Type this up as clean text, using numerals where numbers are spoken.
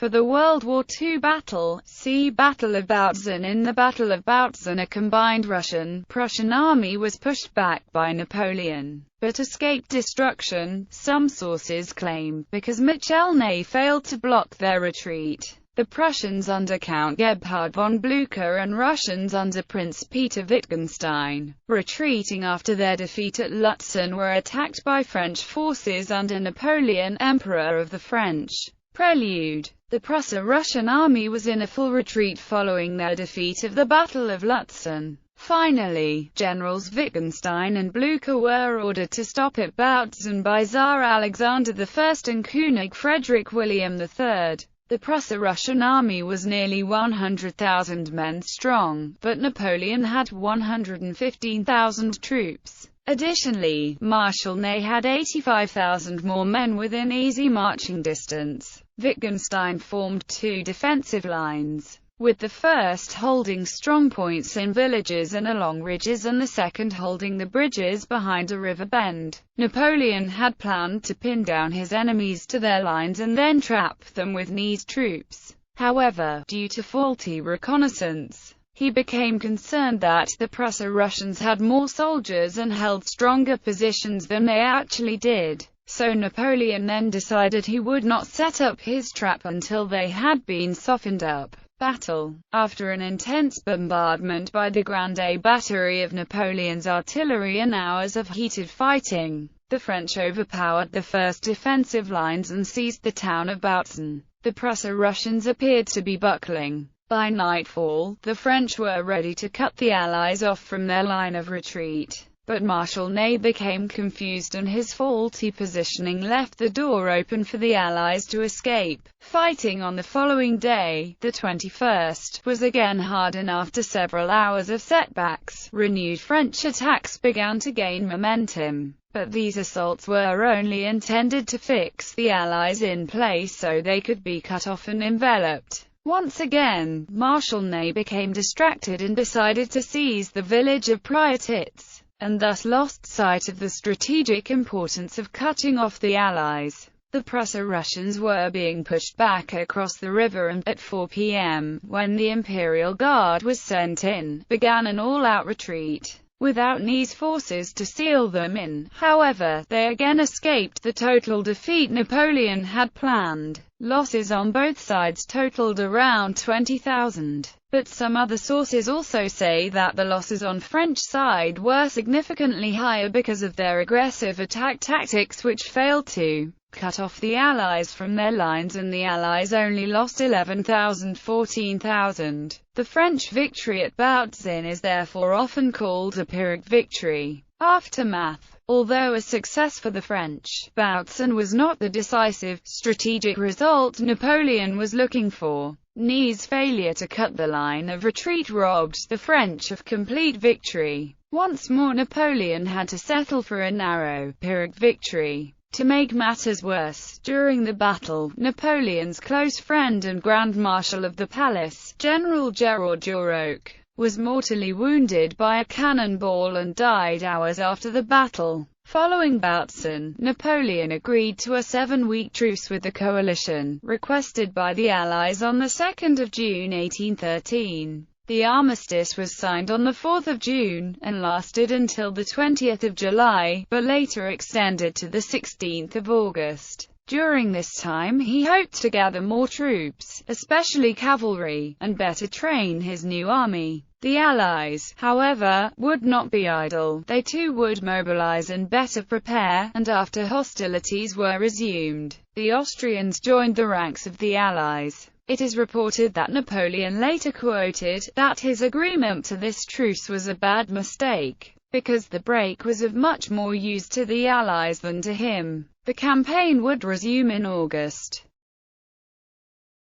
for the World War II battle. See Battle of Bautzen. In the Battle of Bautzen, a combined Russian-Prussian army was pushed back by Napoleon, but escaped destruction, some sources claim, because Michel Ney failed to block their retreat. The Prussians under Count Gebhard von Blücher and Russians under Prince Peter Wittgenstein, retreating after their defeat at Lutzen, were attacked by French forces under Napoleon, Emperor of the French. Prelude. The Prusso-Russian army was in a full retreat following their defeat of the Battle of Lutzen. Finally, Generals Wittgenstein and Blücher were ordered to stop at Bautzen by Tsar Alexander I and König Frederick William III. The Prusso-Russian army was nearly 100,000 men strong, but Napoleon had 115,000 troops. Additionally, Marshal Ney had 85,000 more men within easy marching distance. Wittgenstein formed two defensive lines, with the first holding strong points in villages and along ridges and the second holding the bridges behind a river bend. Napoleon had planned to pin down his enemies to their lines and then trap them with Ney's troops. However, due to faulty reconnaissance, he became concerned that the Prusso-Russians had more soldiers and held stronger positions than they actually did. So Napoleon then decided he would not set up his trap until they had been softened up. Battle. After an intense bombardment by the Grande Battery of Napoleon's artillery and hours of heated fighting, the French overpowered the first defensive lines and seized the town of Bautzen. The Prusso-Russians appeared to be buckling. By nightfall, the French were ready to cut the Allies off from their line of retreat. But Marshal Ney became confused and his faulty positioning left the door open for the Allies to escape. Fighting on the following day, the 21st, was again hard, and after several hours of setbacks, renewed French attacks began to gain momentum. But these assaults were only intended to fix the Allies in place so they could be cut off and enveloped. Once again, Marshal Ney became distracted and decided to seize the village of Priotitz, and thus lost sight of the strategic importance of cutting off the Allies. The Prusso-Russians were being pushed back across the river and, at 4 p.m., when the Imperial Guard was sent in, began an all-out retreat. Without Ney's forces to seal them in, however, they again escaped the total defeat Napoleon had planned. Losses on both sides totaled around 20,000. But some other sources also say that the losses on French side were significantly higher because of their aggressive attack tactics, which failed to cut off the Allies from their lines, and the Allies only lost 14,000. The French victory at Bautzen is therefore often called a Pyrrhic victory. Aftermath. Although a success for the French, Bautzen was not the decisive, strategic result Napoleon was looking for. Ney's failure to cut the line of retreat robbed the French of complete victory. Once more Napoleon had to settle for a narrow, Pyrrhic victory. To make matters worse, during the battle, Napoleon's close friend and Grand Marshal of the Palace, General Gerard Duroc, was mortally wounded by a cannonball and died hours after the battle. Following Bautzen, Napoleon agreed to a 7-week truce with the coalition, requested by the Allies on the 2nd of June 1813. The armistice was signed on the 4th of June, and lasted until the 20th of July, but later extended to the 16th of August. During this time he hoped to gather more troops, especially cavalry, and better train his new army. The Allies, however, would not be idle. They too would mobilize and better prepare, and after hostilities were resumed, the Austrians joined the ranks of the Allies. It is reported that Napoleon later quoted that his agreement to this truce was a bad mistake, because the break was of much more use to the Allies than to him. The campaign would resume in August.